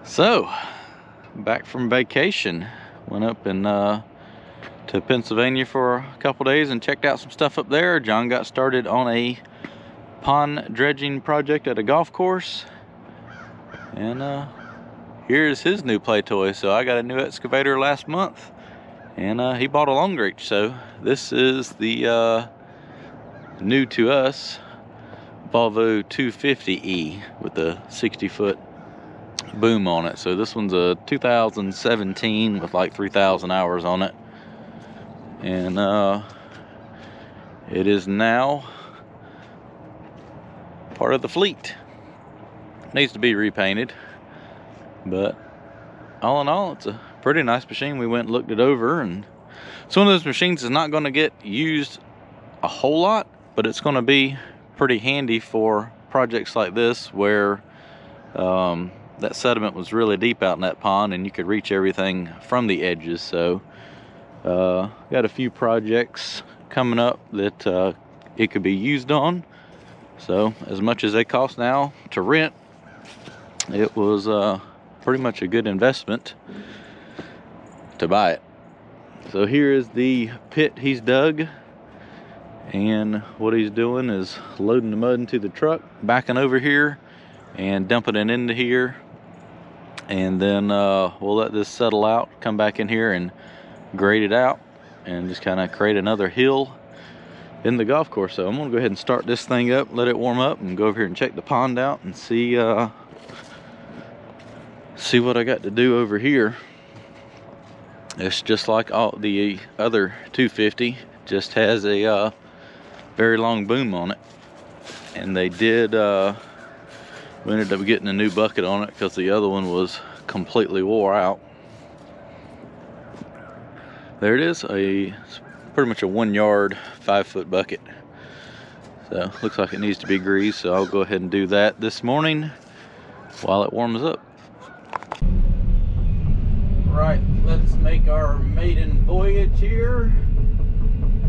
So, back from vacation. Went up to Pennsylvania for a couple days and checked out some stuff up there. John got started on a pond dredging project at a golf course. And here's his new play toy. So I got a new excavator last month, and he bought a long reach. So this is the new to us Volvo 250E with the 60-foot boom on it. So this one's a 2017 with like 3,000 hours on it, and it is now part of the fleet. Needs to be repainted, but all in all, it's a pretty nice machine. We went and looked it over, and it's one of those machines that's not going to get used a whole lot, but it's going to be pretty handy for projects like this where that sediment was really deep out in that pond and you could reach everything from the edges. So got a few projects coming up that it could be used on. So as much as they cost now to rent, it was pretty much a good investment to buy it. So here is the pit he's dug, and what he's doing is loading the mud into the truck, backing over here and dumping it into here, and then we'll let this settle out, come back in here and grade it out and just kind of create another hill in the golf course. So I'm gonna go ahead and start this thing up, let it warm up, and go over here and check the pond out and see what I got to do over here. It's just like all the other 250, just has a very long boom on it, and they did we ended up getting a new bucket on it because the other one was completely wore out. There it is, pretty much a 1 yard 5-foot bucket. So looks like it needs to be greased, so I'll go ahead and do that this morning while it warms up. Right, let's make our maiden voyage here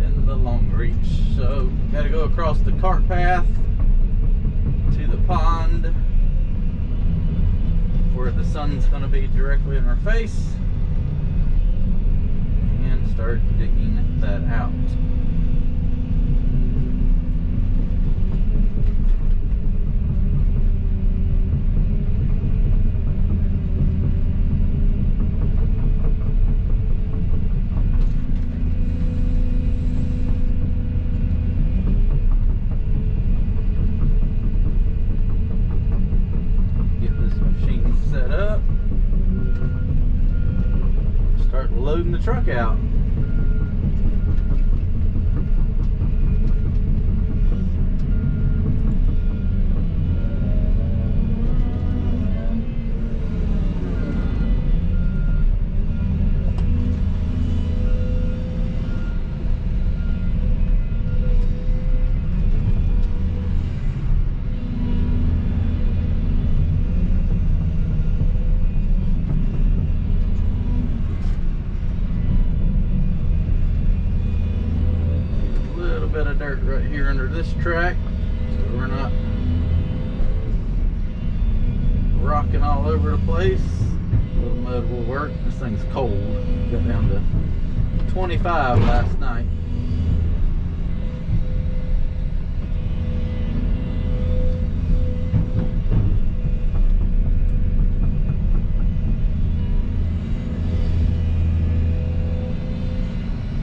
in the long reach. So got to go across the cart path to the pond where the sun's going to be directly in our face, and start digging that out. Loading the truck out. Dirt right here under this track, so we're not rocking all over the place. A little mud will work. This thing's cold. Got down to 25 last night.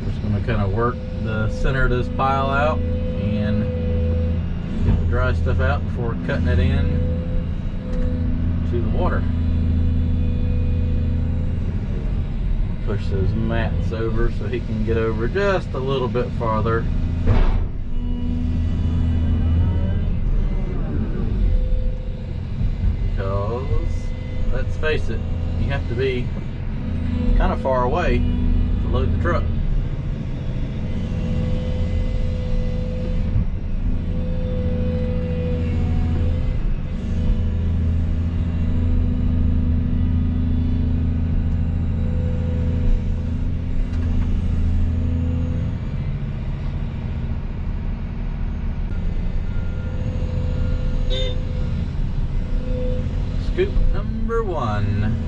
Just gonna kind of work the center of this pile out and get the dry stuff out before cutting it in to the water. Push those mats over so he can get over just a little bit farther. Because, let's face it, you have to be kind of far away to load the truck. Scoop number number one.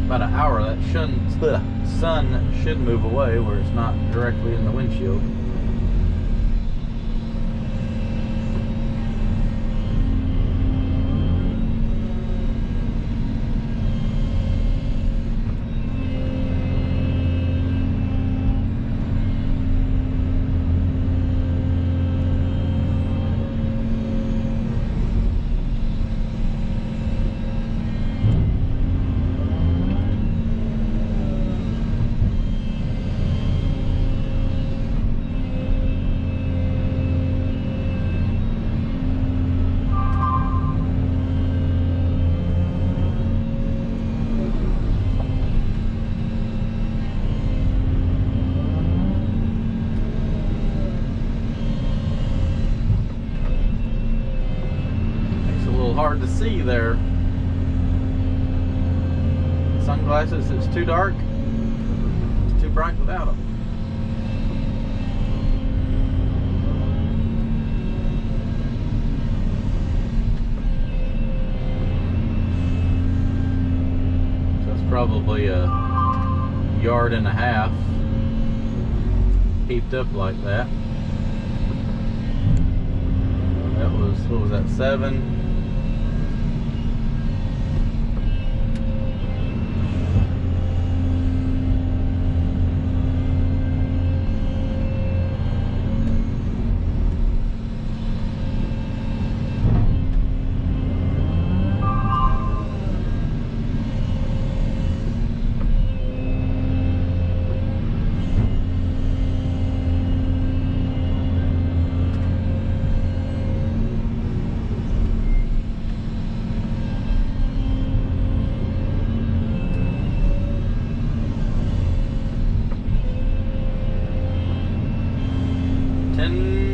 About an hour, the sun should move away where it's not directly in the windshield. Hard to see there. Sunglasses, it's too dark. It's too bright without them. So it's probably a yard and a half heaped up like that. That was, what was that, 7?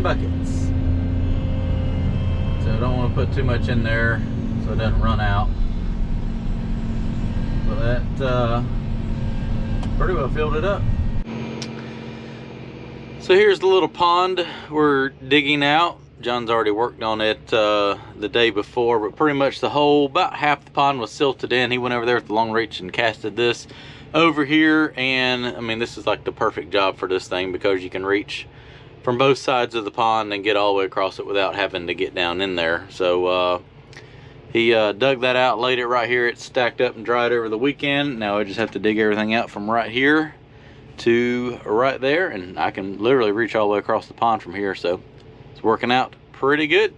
Buckets. So I don't want to put too much in there so it doesn't run out. But that pretty well filled it up. So here's the little pond we're digging out. John's already worked on it the day before, but pretty much the whole, about half the pond was silted in. He went over there with the long reach and casted this over here, and I mean, this is like the perfect job for this thing because you can reach from both sides of the pond and get all the way across it without having to get down in there. So he dug that out, laid it right here. It's stacked up and dried over the weekend. Now I just have to dig everything out from right here to right there, and I can literally reach all the way across the pond from here. So it's working out pretty good.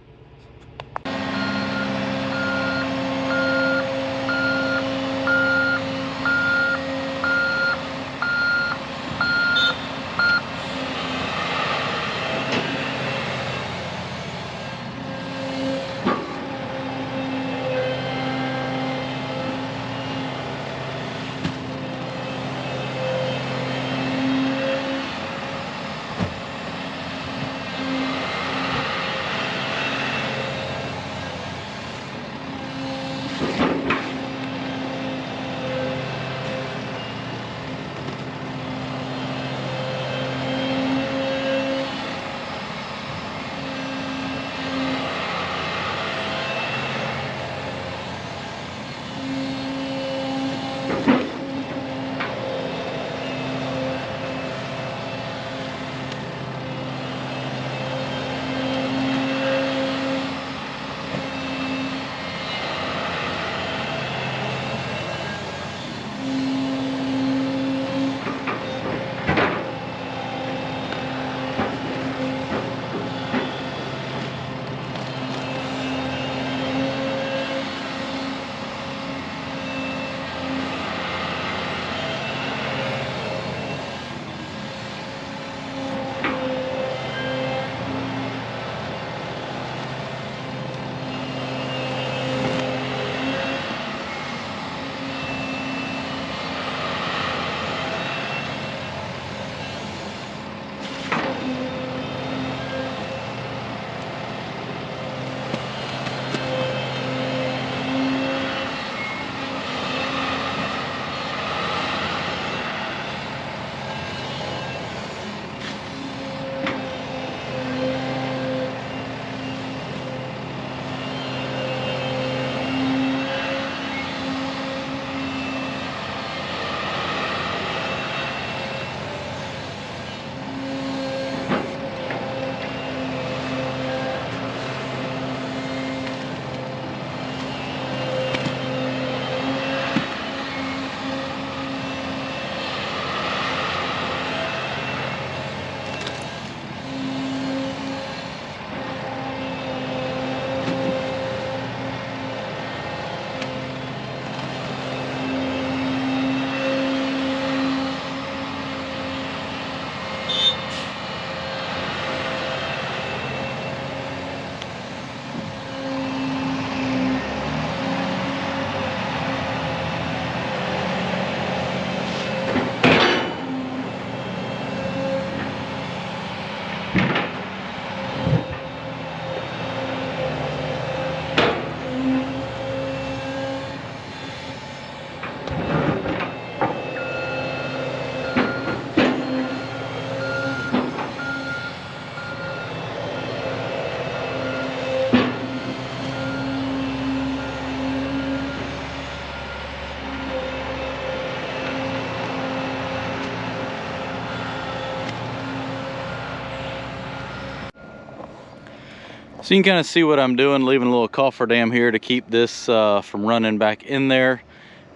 So you can kind of see what I'm doing, leaving a little cofferdam here to keep this from running back in there,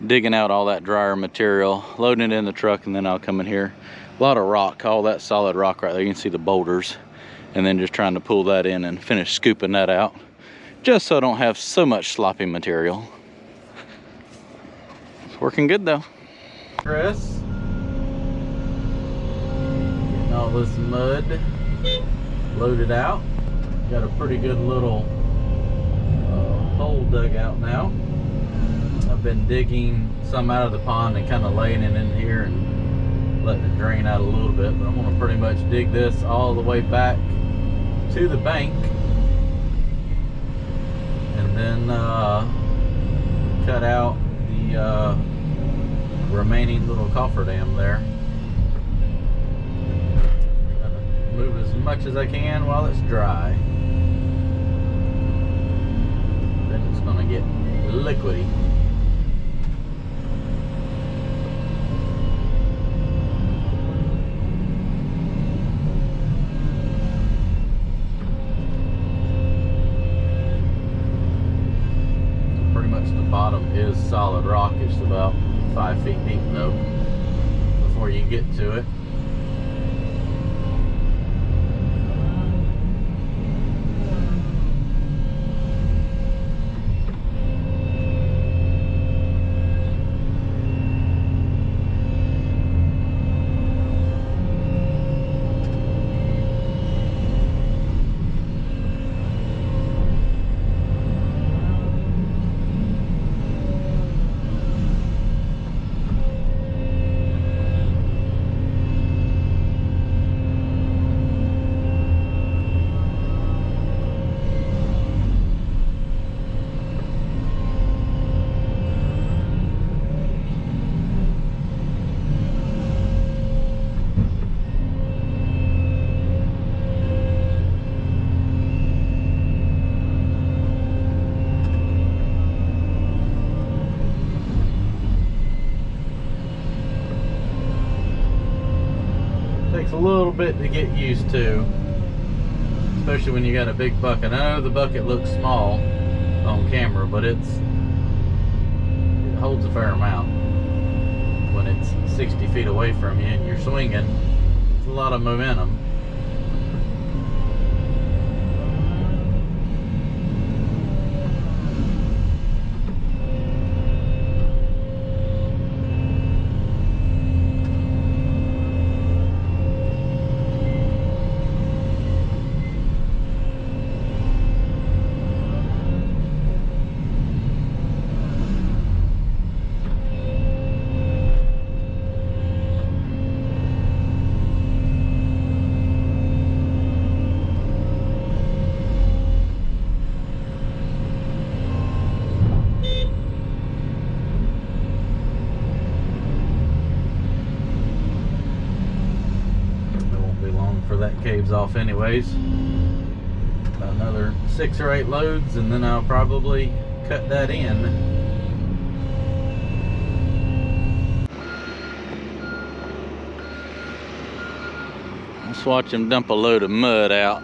digging out all that drier material, loading it in the truck, and then I'll come in here. A lot of rock, all that solid rock right there. You can see the boulders, and then just trying to pull that in and finish scooping that out, just so I don't have so much sloppy material. It's working good though. Chris, getting all this mud loaded out. Got a pretty good little hole dug out now. I've been digging some out of the pond and kind of laying it in here and letting it drain out a little bit, but I'm going to pretty much dig this all the way back to the bank and then cut out the remaining little cofferdam there. Move as much as I can while it's dry. Then it's gonna get liquidy. Pretty much the bottom is solid rock. It's about 5 feet deep though before you get to it. A little bit to get used to, especially when you got a big bucket. I know the bucket looks small on camera, but it holds a fair amount. When it's 60 feet away from you and you're swinging, it's a lot of momentum. That caves off anyways. About another 6 or 8 loads and then I'll probably cut that in. Let's watch him dump a load of mud out.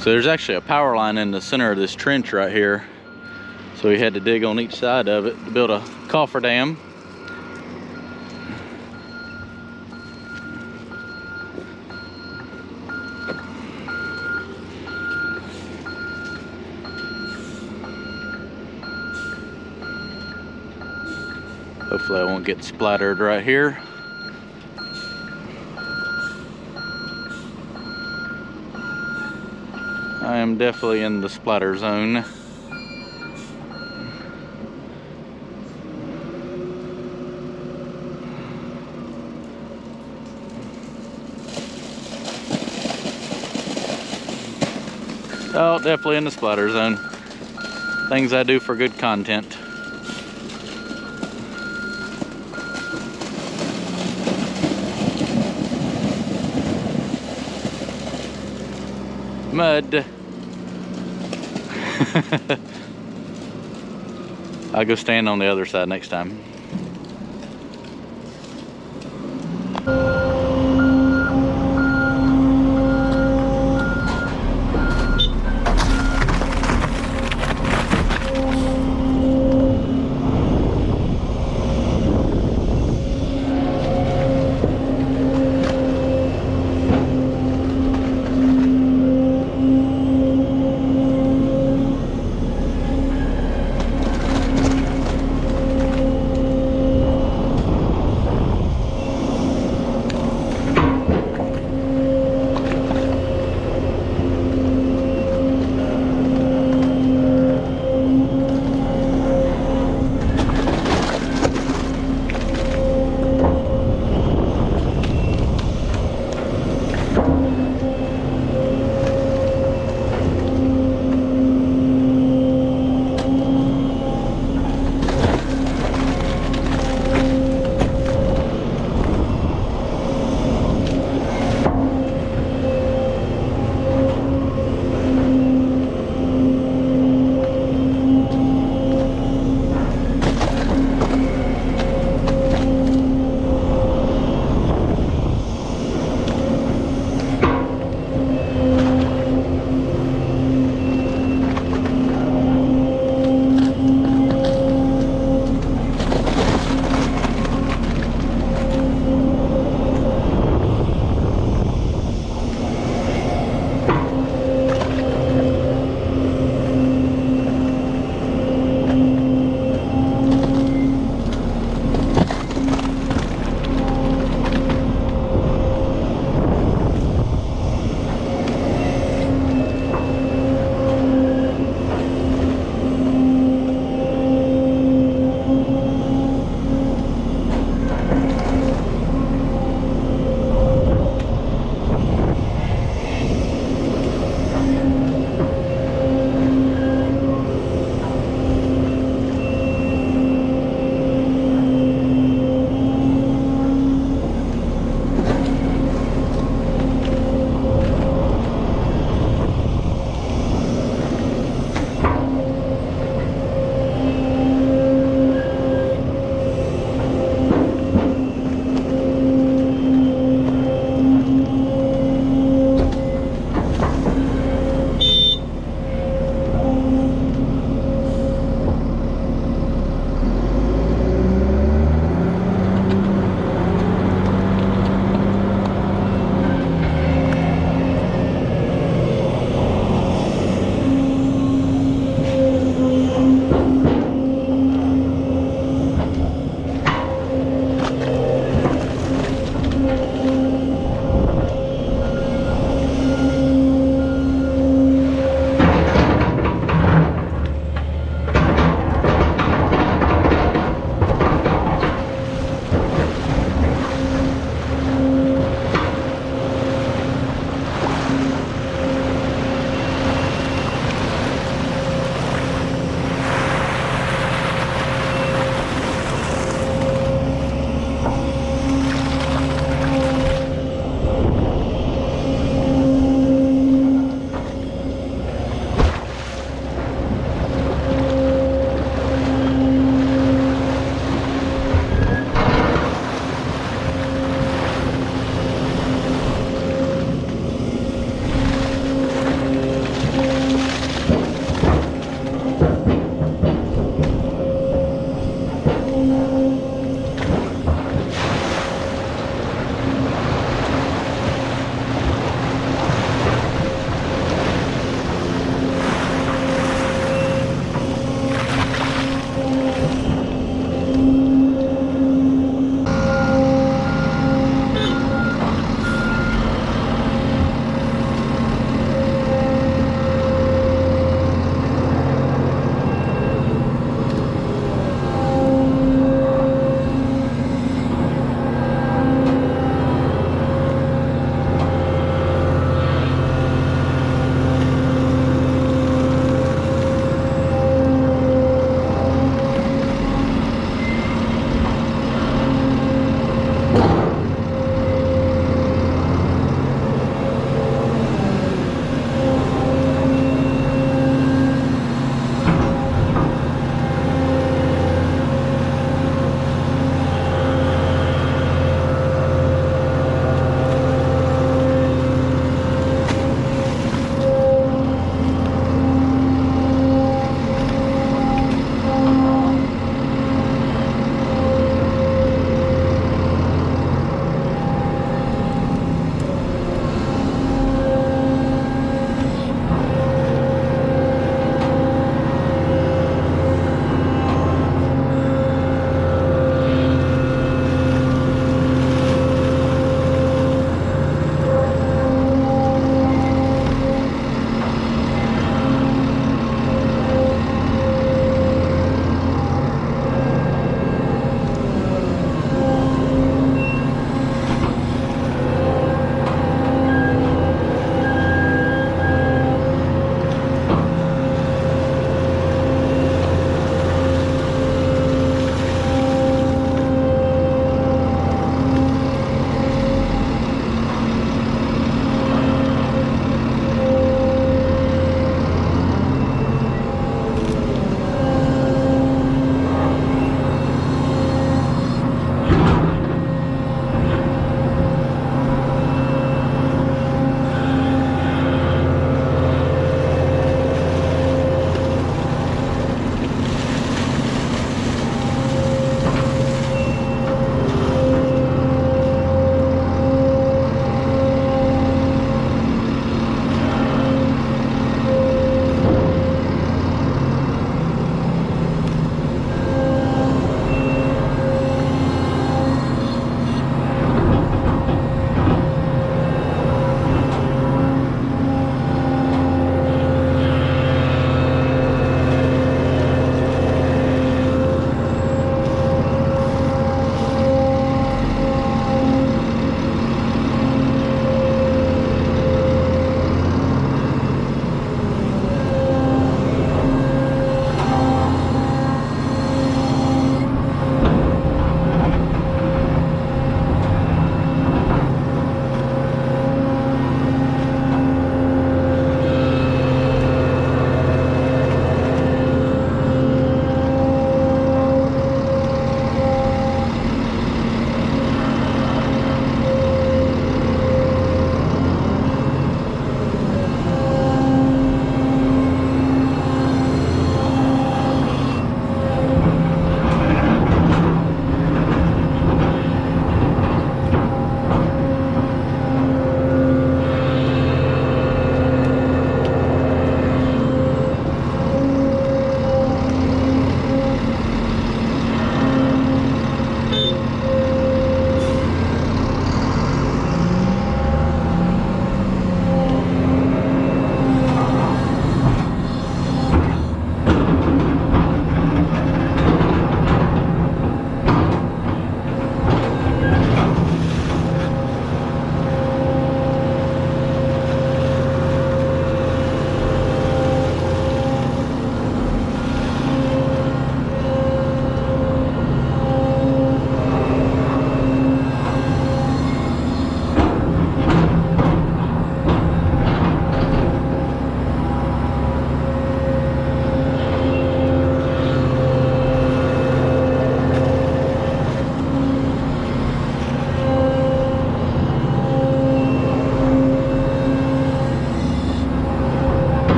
So there's actually a power line in the center of this trench right here, so we had to dig on each side of it to build a cofferdam. Hopefully I won't get splattered right here. I am definitely in the splatter zone. Oh, definitely in the splatter zone. Things I do for good content. Mud. I'll go stand on the other side next time.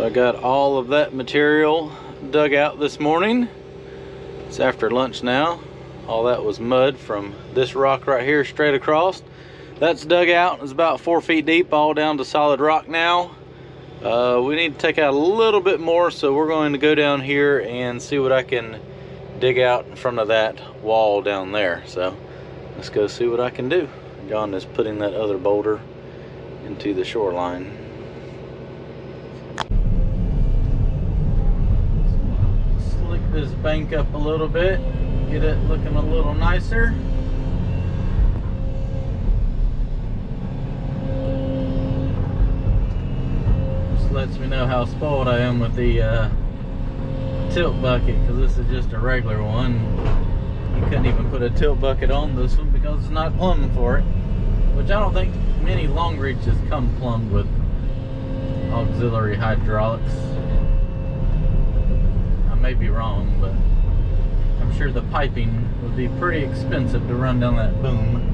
So I got all of that material dug out this morning. It's after lunch now. All that was mud from this rock right here straight across. That's dug out. It's about 4 feet deep, all down to solid rock now. We need to take out a little bit more, so we're going to go down here and see what I can dig out in front of that wall down there. So let's go see what I can do. John is putting that other boulder into the shoreline. Slick this bank up a little bit, get it looking a little nicer. Just lets me know how spoiled I am with the tilt bucket, because this is just a regular one. You couldn't even put a tilt bucket on this one because it's not plumbed for it, which I don't think many long reaches come plumbed with auxiliary hydraulics. I may be wrong, but I'm sure the piping would be pretty expensive to run down that boom.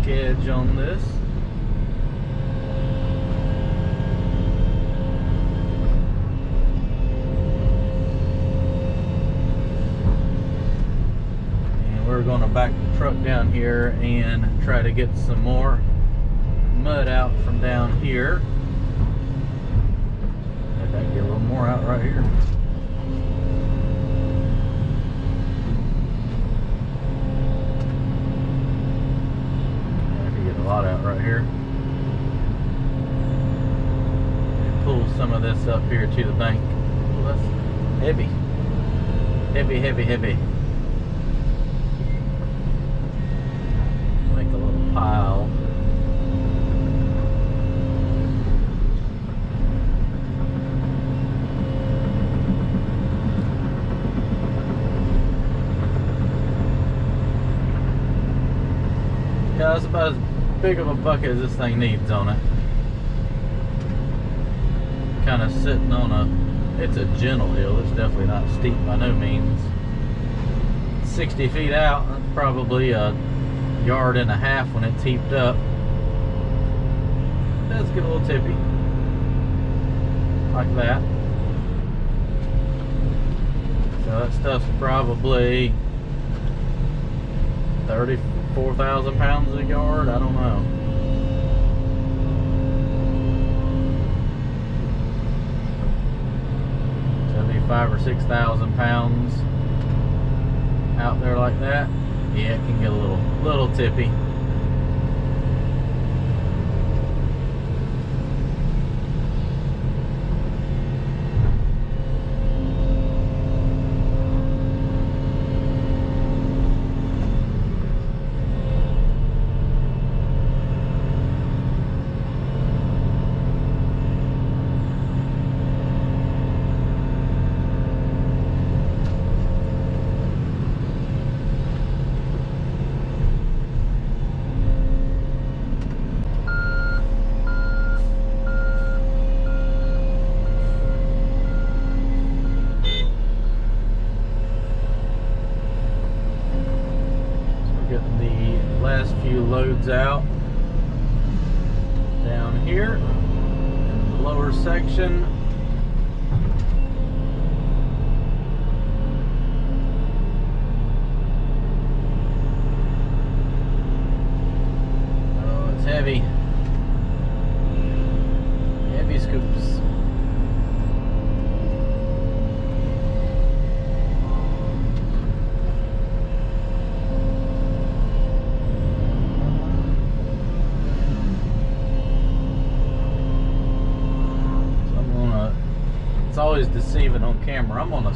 Edge on this. And we're going to back the truck down here and try to get some more mud out from down here. If I can get a little more out right here. A lot out right here. Pull some of this up here to the bank. Oh, that's heavy. Heavy, heavy, heavy. Make a little pile. Yeah, that's about as big of a bucket as this thing needs on it. Kind of sitting on it's a gentle hill. It's definitely not steep by no means. 60 feet out, that's probably a yard and a half when it's heaped up. It does get a little tippy, like that. So that stuff's probably 34,000 pounds a yard, I don't know. So it'd be 5,000 or 6,000 pounds out there like that. Yeah, it can get a little tippy. Last few loads out down here in the lower section. Oh, it's heavy. Heavy scoops. It's always deceiving on camera. I'm on a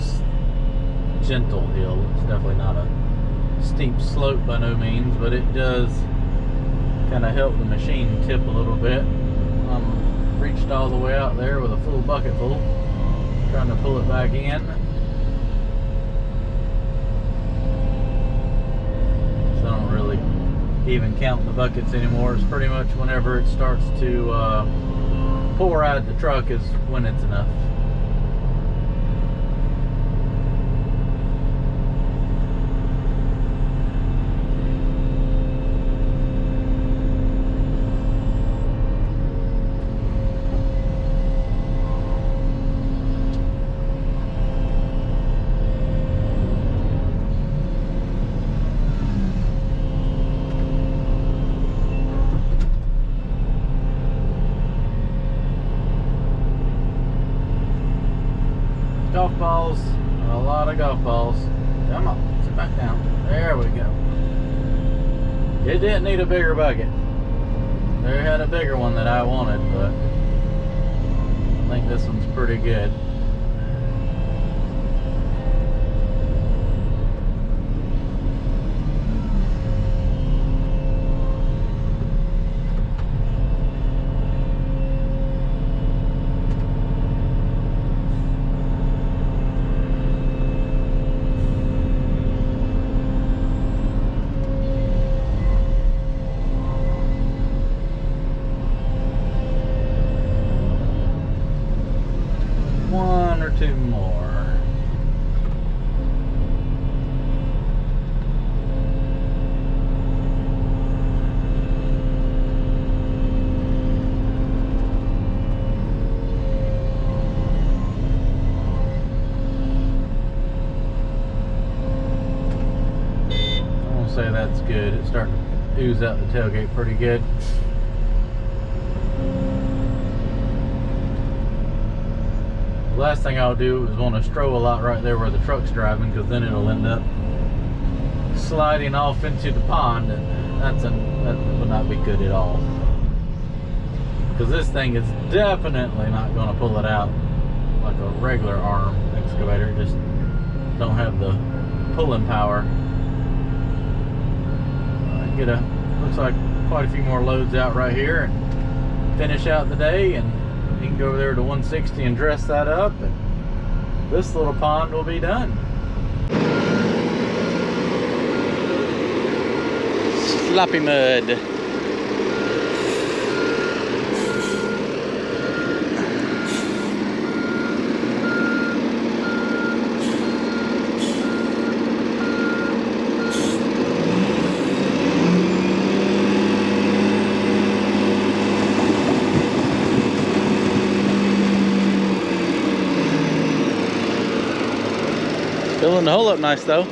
gentle hill. It's definitely not a steep slope by no means, but it does kind of help the machine tip a little bit. I'm reached all the way out there with a full bucket full, trying to pull it back in. So I don't really even count the buckets anymore. It's pretty much whenever it starts to pour out of the truck is when it's enough. Golf balls, a lot of golf balls. Come on, sit back down. There we go. It didn't need a bigger bucket. There had a bigger one that I wanted, but I think this one's pretty good. One or two more. I won't say that's good. It's starting to ooze out the tailgate pretty good. The last thing I'll do is want to stroll a lot right there where the truck's driving, because then it'll end up sliding off into the pond, and that would not be good at all. Because this thing is definitely not going to pull it out like a regular arm excavator. It just don't have the pulling power. Looks like quite a few more loads out right here and finish out the day, and you can go over there to 160 and dress that up, and this little pond will be done. Sloppy mud. Filling the hole up nice though.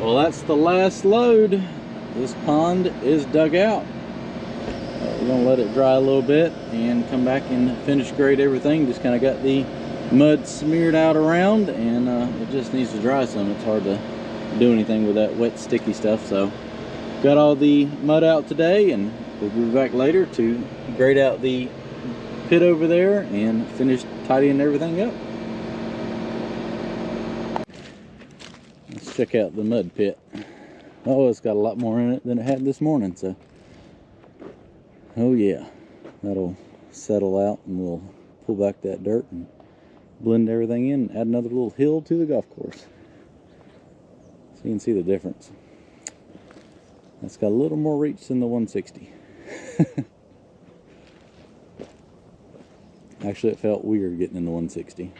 Well, that's the last load. This pond is dug out. We're gonna let it dry a little bit and come back and finish grade everything. Just kind of got the mud smeared out around, and it just needs to dry some. It's hard to do anything with that wet, sticky stuff. So got all the mud out today, and we'll be back later to grade out the pit over there and finish tidying everything up. Let's check out the mud pit. Oh, it's got a lot more in it than it had this morning, so oh yeah, that'll settle out, and we'll pull back that dirt and blend everything in and add another little hill to the golf course. So you can see the difference. That's got a little more reach than the 160. Actually, it felt weird getting in the 160.